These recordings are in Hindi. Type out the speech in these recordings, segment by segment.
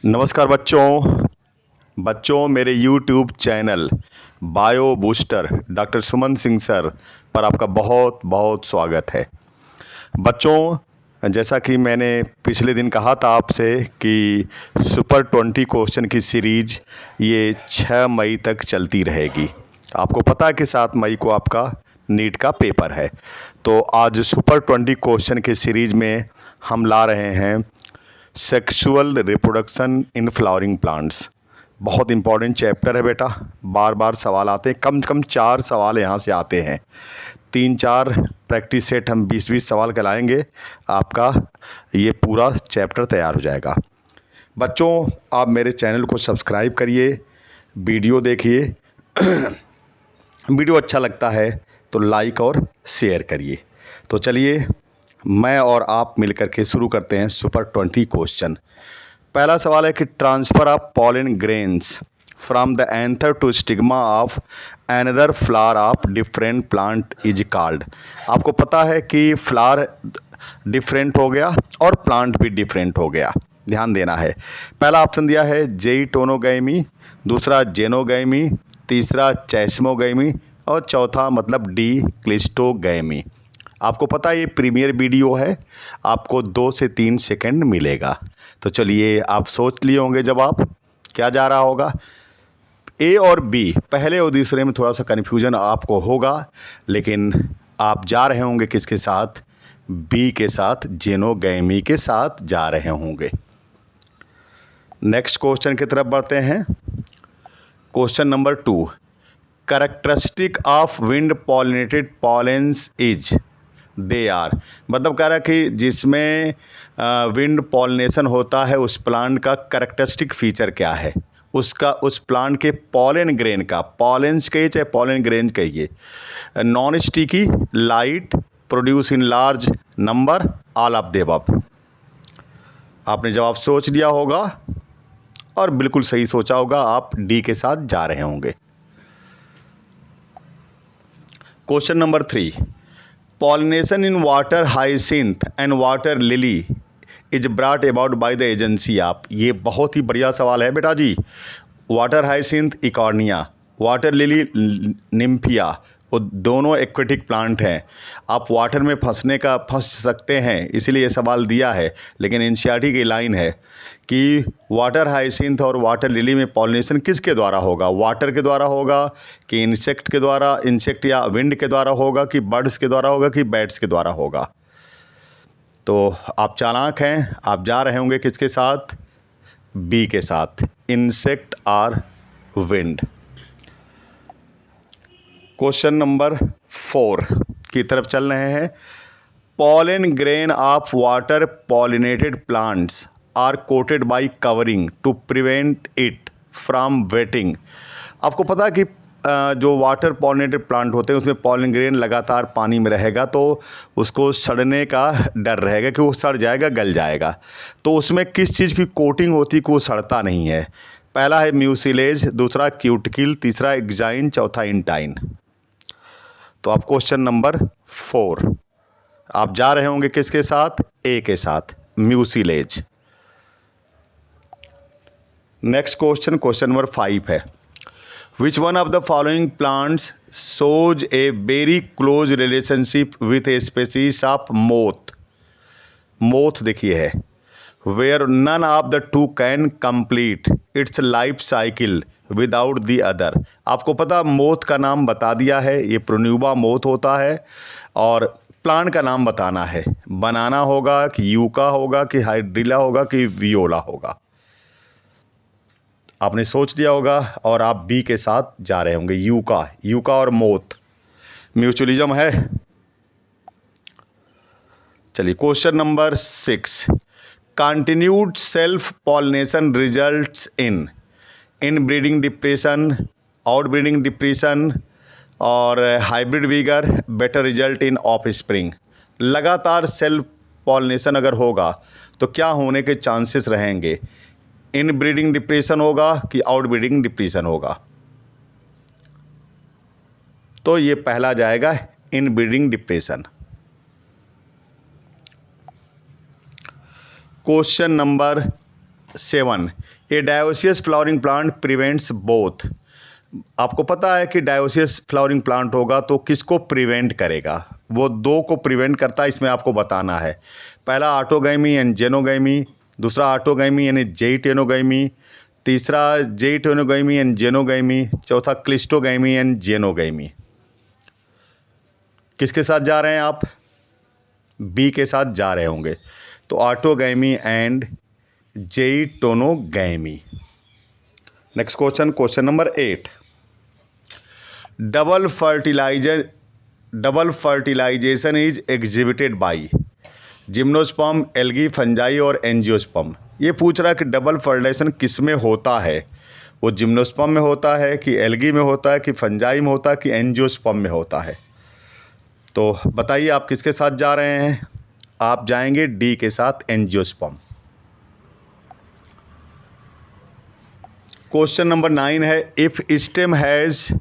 नमस्कार बच्चों मेरे YouTube channel bio booster doctor Suman Singh sir पर आपका बहुत बहुत स्वागत है। बच्चों, जैसा कि मैंने पिछले दिन कहा था आपसे कि सुपर 20 क्वेश्चन की सीरीज ये 6 मई तक चलती रहेगी। आपको पता है कि 7 मई को आपका नीट का पेपर है। तो आज सुपर 20 क्वेश्चन की सीरीज में हम ला रहे हैं sexual reproduction in flowering plants. बहुत इंपॉर्टेंट चैप्टर है बेटा, बार बार सवाल आते हैं, कम से कम 4 सवाल यहाँ से आते हैं। 3-4 प्रैक्टिस सेट हम 20-20 सवाल कराएंगे, आपका ये पूरा चैप्टर तैयार हो जाएगा। बच्चों, आप मेरे चैनल को सब्सक्राइब करिए, वीडियो देखिए वीडियो अच्छा लगता है तो लाइक और शेयर करिए। तो चलिए मैं और आप मिलकर के शुरू करते हैं सुपर 20 क्वेश्चन। पहला सवाल है कि transfer of pollen grains from the anther to stigma of another flower of different plant is called. आपको पता है कि फ्लावर डिफरेंट हो गया और प्लांट भी डिफरेंट हो गया, ध्यान देना है। पहला ऑप्शन दिया है जेइटोनोगैमी, दूसरा जेनोगैमी, तीसरा चैस्मोगैमी और चौथा मतलब डी क्लिस्टोगैमी। आपको पता है ये प्रीमियर वीडियो है, आपको 2 से 3 सेकंड मिलेगा। तो चलिए आप सोच लिए होंगे जवाब क्या जा रहा होगा। ए और बी, पहले और दूसरे में थोड़ा सा कन्फ्यूजन आपको होगा, लेकिन आप जा रहे होंगे किसके साथ? बी के साथ, जेनोगैमी के साथ जा रहे होंगे। नेक्स्ट क्वेश्चन की तरफ बढ़ते हैं। Question number 2, characteristic of wind pollinated pollens is they are. मतलब कह रहा है कि जिसमें विंड पॉलिनेशन होता है उस प्लांट का कैरेक्टरिस्टिक फीचर क्या है, उसका उस प्लांट के पॉलन ग्रेन का, पॉलेंस कहिए चाहे पॉलन ग्रेन कहिए, non sticky, light, produce in large number, all of the above. आपने जवाब सोच लिया होगा और बिल्कुल सही सोचा होगा, आप डी के साथ जा रहे होंगे। Question number 3, pollination in water hyacinth and water lily is brought about by the agency of। ये बहुत ही बढ़िया सवाल है बेटा जी। Water hyacinth eichhornia, water lily nymphaea, वो दोनों एक्वेटिक प्लांट हैं। आप वाटर में फंस सकते हैं, इसीलिए ये सवाल दिया है, लेकिन एनसीईआरटी की लाइन है कि वाटर हाइसिंथ और वाटर लिली में पॉलिनेशन किसके द्वारा होगा? वाटर के द्वारा होगा कि इंसेक्ट के द्वारा, इंसेक्ट या विंड के द्वारा होगा कि बर्ड्स के द्वारा होगा कि बैट्स के द्वारा होगा? तो आप चालाक हैं, आप जा रहे होंगे किसके साथ? बी के साथ, इंसेक्ट और विंड। क्वेश्चन नंबर 4 की तरफ चल रहे हैं। Pollen grain of water pollinated plants are coated by covering to prevent it from wetting. आपको पता है कि जो वाटर पॉलिनेटेड प्लांट होते हैं उसमें पॉलन ग्रेन लगातार पानी में रहेगा तो उसको सड़ने का डर रहेगा कि वो सड़ जाएगा, गल जाएगा। तो उसमें किस चीज़ की कोटिंग होती है कि वो सड़ता नहीं है? पहला है म्यूसिलेज, दूसरा क्यूटिकल, तीसरा एक्जाइन, चौथा इंटाइन। तो आप क्वेश्चन नंबर 4 आप जा रहे होंगे किसके साथ? ए के साथ, mucilage. Next question, question number 5 है। Which one of the following plants shows a very close relationship with a species of moth. Moth देखिए है, where none of the two can complete its life cycle without the other. आपको पता, मोथ का नाम बता दिया है, ये प्रोन्यूबा मोथ होता है। और प्लांट का नाम बताना है, बनाना होगा कि यूका होगा कि हाइड्रिला होगा कि वियोला होगा। आपने सोच लिया होगा और आप बी के साथ जा रहे होंगे, यूका। यूका और मोथ म्यूचुअलिज्म है। चलिए question number 6, continued self pollination results in inbreeding depression, outbreeding depression और hybrid vigour, better result in offspring. लगातार सेल्फ पॉलिनेशन अगर होगा तो क्या होने के चांसेस रहेंगे? इनब्रीडिंग डिप्रेशन होगा कि आउटब्रीडिंग डिप्रेशन होगा? तो ये पहला जाएगा, inbreeding depression. Question number 7 a dioecious flowering plant prevents both. आपको पता है कि डायोसियस फ्लावरिंग प्लांट होगा तो किसको प्रिवेंट करेगा, वो दो को प्रिवेंट करता है, इसमें आपको बताना है। पहला ऑटोगैमी एंड जेनोगैमी, दूसरा ऑटोगैमी यानी जेइटेनोगैमी, तीसरा जेइटेनोगैमी एंड जेनोगैमी, चौथा क्लिस्टोगैमी एंड जेनोगैमी। किसके साथ जा रहे हैं आप? बी के साथ जा रहे होंगे। तो autogamy and geitonogamy. Next question, question number 8। Double fertilization is exhibited by gymnosperm, algae, fungi और एंजियोस्पर्म। ये पूछ रहा है कि डबल फर्टिलाइजेशन किस में होता है, वो जिम्नोस्पर्म में होता है कि एल्गी में होता है कि फंजाई में होता है कि एंजियोस्पर्म में होता है। तो बताइए आप किसके साथ जा रहे हैं? आप जाएंगे डी के साथ, एंजियोस्पर्म। क्वेश्चन नंबर 9 है, if stem has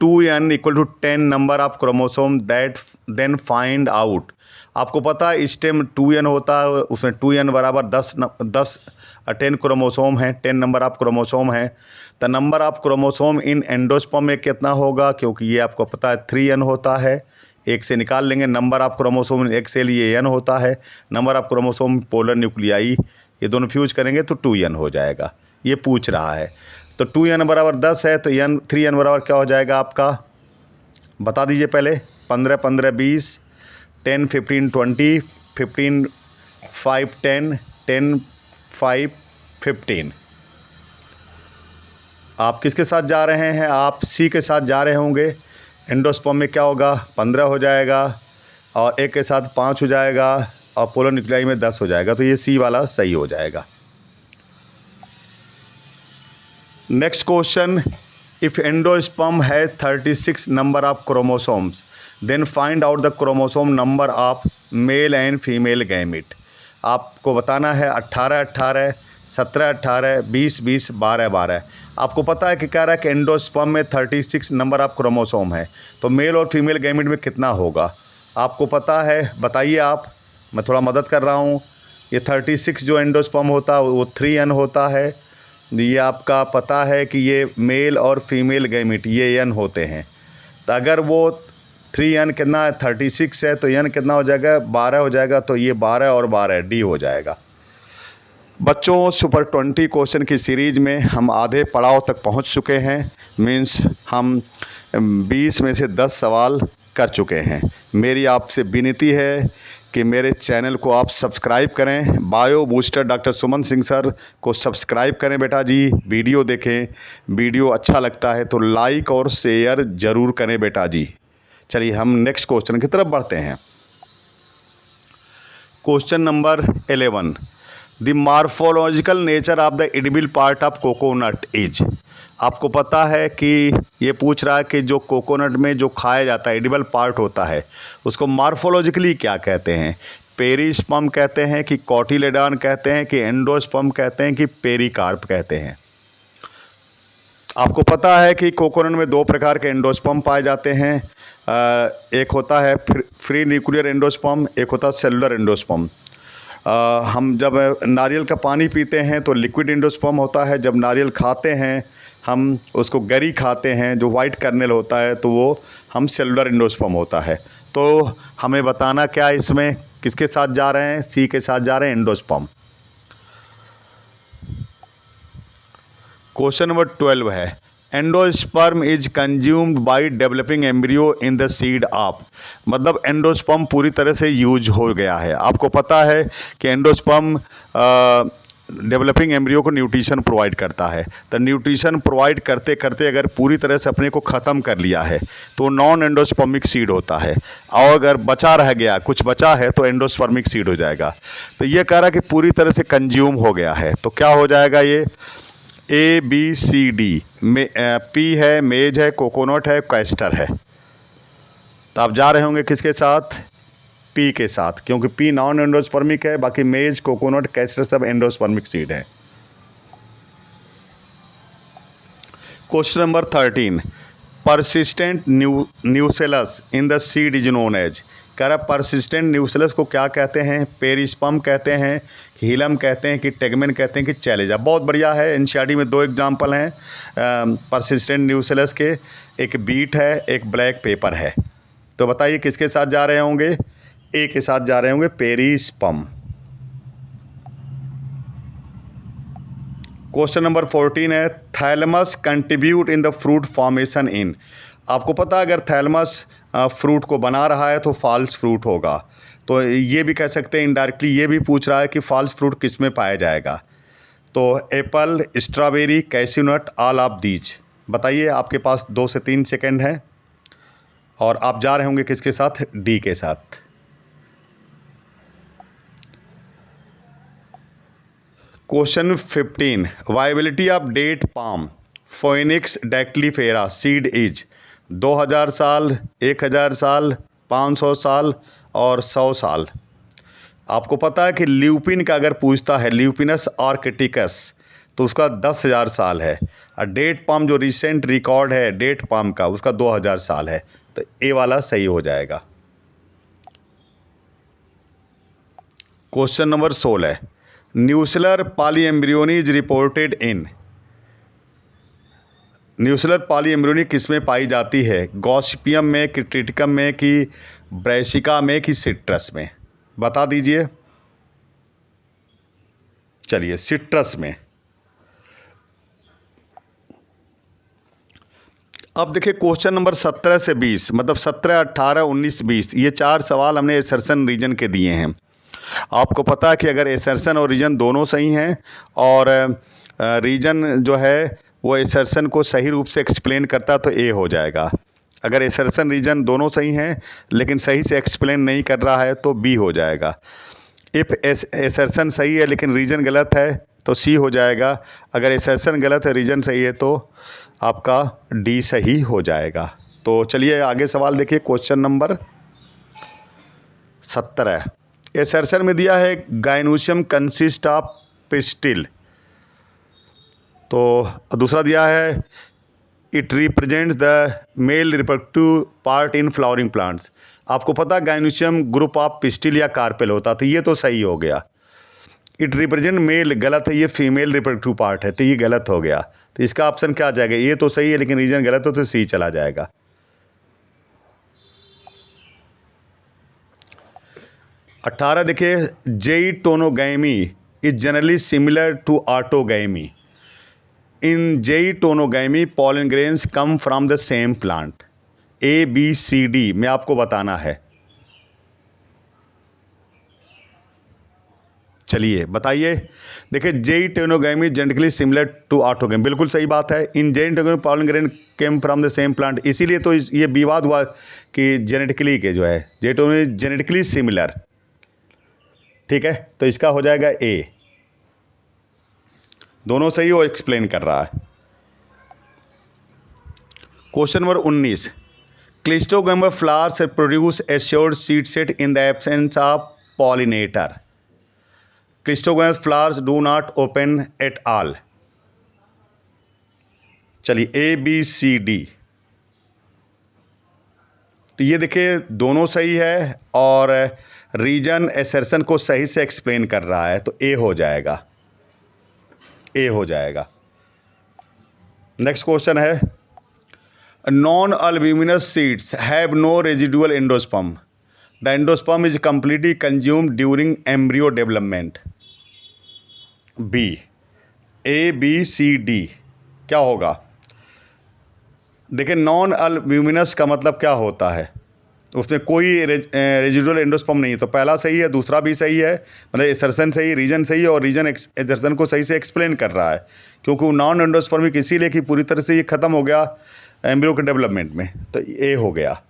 2n = 10 number of chromosome that then find out. आपको पता है स्टेम 2n होता है, उसमें 2n बराबर 10 क्रोमोसोम हैं, 10 नंबर ऑफ क्रोमोसोम हैं। The number of chromosome in endosperm में कितना होगा? क्योंकि ये आपको पता है 3n होता है, एक से निकाल लेंगे। नंबर ऑफ क्रोमोसोम एक से लिए n होता है, number of chromosome polar nuclei, ये दोनों फ्यूज करेंगे तो 2n हो जाएगा। ये पूछ रहा है तो 2n बराबर 10 है तो 3n बराबर क्या हो जाएगा आपका? बता दीजिए पहले। 15 15 20, 10 15 20, 15 5 10, 10 5 15। आप किसके साथ जा रहे हैं? आप सी के साथ जा रहे होंगे। एंडोस्पर्म में क्या होगा? 15 हो जाएगा और एक के साथ 5 हो जाएगा और पोलर न्यूक्लियाई में 10 हो जाएगा, तो ये सी वाला सही हो जाएगा। Next question, if endosperm has 36 number of chromosomes then find out the chromosome number of male and female gamete. आपको बताना है 18 18, 17 18, 20 20, 12 12। आपको पता है कि कह रहा है कि एंडोस्पर्म में 36 नंबर ऑफ क्रोमोसोम है, तो मेल और फीमेल गैमेट में कितना होगा आपको पता है? बताइए आप, मैं थोड़ा मदद कर रहा हूँ। ये 36 जो एंडोस्पर्म होता है वो 3n होता है। ये आपका पता है कि ये मेल और फीमेल गैमेट ये n होते हैं। तो अगर वो 3n कितना है? 36 है, तो n कितना हो जाएगा? 12 हो जाएगा। तो ये 12 और 12 डी हो जाएगा। बच्चों, सुपर 20 क्वेश्चन की सीरीज़ में हम आधे पड़ाव तक पहुंच चुके हैं। मीन्स हम 20 में से 10 सवाल कर चुके हैं। मेरी आपसे विनती है कि मेरे चैनल को आप सब्सक्राइब करें। Bio booster doctor Suman Singh sir को सब्सक्राइब करें बेटा जी। वीडियो देखें, वीडियो अच्छा लगता है तो लाइक और शेयर ज़रूर करें बेटा जी। चलिए हम नेक्स्ट क्वेश्चन की तरफ बढ़ते हैं। Question number 11, the morphological nature of the edible part of coconut is. आपको पता है कि ये पूछ रहा है कि जो कोकोनट में जो खाया जाता है एडिबल पार्ट होता है उसको मार्फोलॉजिकली क्या कहते हैं? पेरिस्पर्म कहते हैं कि कॉटिलेडॉन कहते हैं कि एंडोस्पर्म कहते हैं कि पेरिकार्प कहते हैं? आपको पता है कि कोकोनट में 2 प्रकार के एंडोस्पर्म पाए जाते हैं। एक होता है फ्री न्यूक्लियर एंडोस्पर्म, एक होता है सेलुलर एंडोस्पर्म। हम जब नारियल का पानी पीते हैं तो लिक्विड एंडोस्पर्म होता है, जब नारियल खाते हैं हम उसको गरी खाते हैं जो वाइट कर्नेल होता है तो वो हम सेलुलर एंडोस्पर्म होता है। तो हमें बताना क्या इसमें किसके साथ जा रहे हैं? सी के साथ जा रहे हैं, एंडोस्पर्म। क्वेश्चन नंबर 12 है, endosperm is consumed by developing embryo in the seed of. मतलब एंडोस्पर्म पूरी तरह से यूज हो गया है। आपको पता है कि एंडोस्पर्म डेवलपिंग एम्ब्रियो को न्यूट्रिशन प्रोवाइड करता है। तो न्यूट्रिशन प्रोवाइड करते करते अगर पूरी तरह से अपने को ख़त्म कर लिया है तो नॉन एंडोस्पर्मिक सीड होता है, और अगर बचा रह गया, कुछ बचा है, तो एंडोस्पर्मिक सीड हो जाएगा। तो ये कह रहा है कि पूरी तरह से कंज्यूम हो गया है, तो क्या हो जाएगा? ये A B C D में P है, मेज है, कोकोनट है, कैस्टर है। तो आप जा रहे होंगे किसके साथ? P के साथ, क्योंकि P नॉन एंडोस्पर्मिक है, बाकी मेज, कोकोनट, कैस्टर सब एंडोस्पर्मिक सीड है। Question number 13, persistent nucellus in the seed is known as. कह रहा परसिस्टेंट न्यूक्लियस को क्या कहते हैं, पेरिस्पर्म कहते हैं, हीलम कहते हैं कि टेगमेन कहते हैं कि चैलेजा। बहुत बढ़िया है। एनसीईआरटी में 2 एग्जाम्पल हैं परसिस्टेंट न्यूक्लियस के, एक बीट है, एक ब्लैक पेपर है। तो बताइए किसके साथ जा रहे होंगे? ए के साथ जा रहे होंगे, पेरिस्पर्म। क्वेश्चन नंबर 14 है, thalamus contribute in the fruit formation इन। आपको पता है अगर थैलेमस फ्रूट को बना रहा है तो फॉल्स फ्रूट होगा। तो ये भी कह सकते हैं इनडायरेक्टली, ये भी पूछ रहा है कि फॉल्स फ्रूट किस में पाया जाएगा। तो apple, strawberry, cashew nut, all of these. बताइए, आपके पास 2 से 3 सेकेंड है और आप जा रहे होंगे किसके साथ? डी के साथ। Question 15, viability of date palm phoenix dactylifera seed is 2000 साल, 1000 साल, 500 साल और 100 साल। आपको पता है कि ल्यूपिन का अगर पूछता है, ल्यूपिनस आर्कटिकस, तो उसका 10,000 साल है। और डेट पाम जो रिसेंट रिकॉर्ड है डेट पाम का, उसका 2000 साल है। तो ए वाला सही हो जाएगा। Question number 16, nucellar polyembryony is reported in. Nucellar polyembryony किस में पाई जाती है? गॉसिपियम में, कि ट्रिटिकम में, कि ब्रैसिका में, कि सिट्रस में? बता दीजिए। चलिए, सिट्रस में। अब देखिए क्वेश्चन नंबर 17 से 20, मतलब 17, 18, 19, 20, ये 4 सवाल हमने एसर्शन रीजन के दिए हैं। आपको पता है कि अगर एसर्शन और रीजन दोनों सही हैं और रीजन जो है वो एसर्शन को सही रूप से एक्सप्लेन करता है तो ए हो जाएगा। अगर एसर्शन रीजन दोनों सही हैं लेकिन सही से एक्सप्लेन नहीं कर रहा है तो बी हो जाएगा। इफ़ एसर्शन सही है लेकिन रीजन गलत है तो सी हो जाएगा। अगर एसर्शन गलत है, रीजन सही है, तो आपका डी सही हो जाएगा। तो चलिए आगे सवाल देखिए। क्वेश्चन नंबर 17, एसर्शन में दिया है गाइनोसियम कंसिस्ट ऑफ पिस्टिल। तो दूसरा दिया है it represents the male reproductive part in flowering plants. आपको पता गाइनोसियम ग्रुप ऑफ पिस्टिल या कार्पेल होता, तो ये तो सही हो गया। इट रिप्रेजेंट मेल गलत है, ये फीमेल रिप्रोडक्टिव पार्ट है, तो ये गलत हो गया। तो इसका ऑप्शन क्या आ जाएगा? ये तो सही है लेकिन रीजन गलत हो तो सी चला जाएगा। 18 देखिए, geitonogamy is generally similar to autogamy. In geitonogamy pollen grains come from the same plant. A, B, C, D में आपको बताना है। चलिए बताइए। देखिए, geitonogamy genetically similar to autogamy, बिल्कुल सही बात है। In geitonogamy pollen grain came from the same plant, इसीलिए तो ये विवाद हुआ कि जेनेटिकली के जो है जेइटोनोगैमी जेनेटिकली सिमिलर। ठीक है, तो इसका हो जाएगा ए। दोनों सही हो एक्सप्लेन कर रहा है। Question number 19, cleistogamous flowers produce assured seed set in the absence of pollinator. Cleistogamous flowers do not open at all. चलिए, ए, बी, सी, डी। तो ये देखिए दोनों सही है और रीजन एसर्शन को सही से एक्सप्लेन कर रहा है, तो ए हो जाएगा। ए हो जाएगा। नेक्स्ट क्वेश्चन है, non albuminous seeds have no residual endosperm. The endosperm is completely consumed during embryo development. B, A, B, C, D क्या होगा? देखिए, नॉन अल्ब्यूमिनस का मतलब क्या होता है? उसमें कोई रेजिडुअल एंडोस्पर्म नहीं है, तो पहला सही है, दूसरा भी सही है, मतलब एसर्शन सही, रीजन सही है और रीजन एसर्शन को सही से एक्सप्लेन कर रहा है, क्योंकि वो नॉन एंडोस्पर्मिक इसीलिए कि पूरी तरह से ये ख़त्म हो गया एम्ब्रियो के डेवलपमेंट में, तो ए हो गया।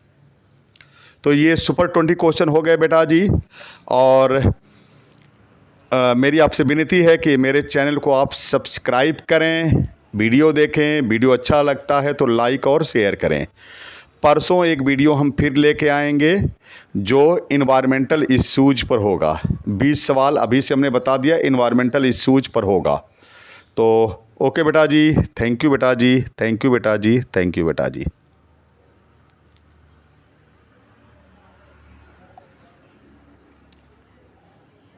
तो ये सुपर 20 क्वेश्चन हो गए बेटा जी। और मेरी आपसे विनती है कि मेरे चैनल को आप सब्सक्राइब करें, वीडियो देखें, वीडियो अच्छा लगता है तो लाइक और शेयर करें। परसों एक वीडियो हम फिर लेके आएंगे जो इन्वायरमेंटल इश्यूज पर होगा। 20 सवाल अभी से हमने बता दिया इन्वायरमेंटल इश्यूज पर होगा। तो ओके बेटा जी, थैंक यू बेटा जी, थैंक यू बेटा जी, थैंक यू बेटा जी।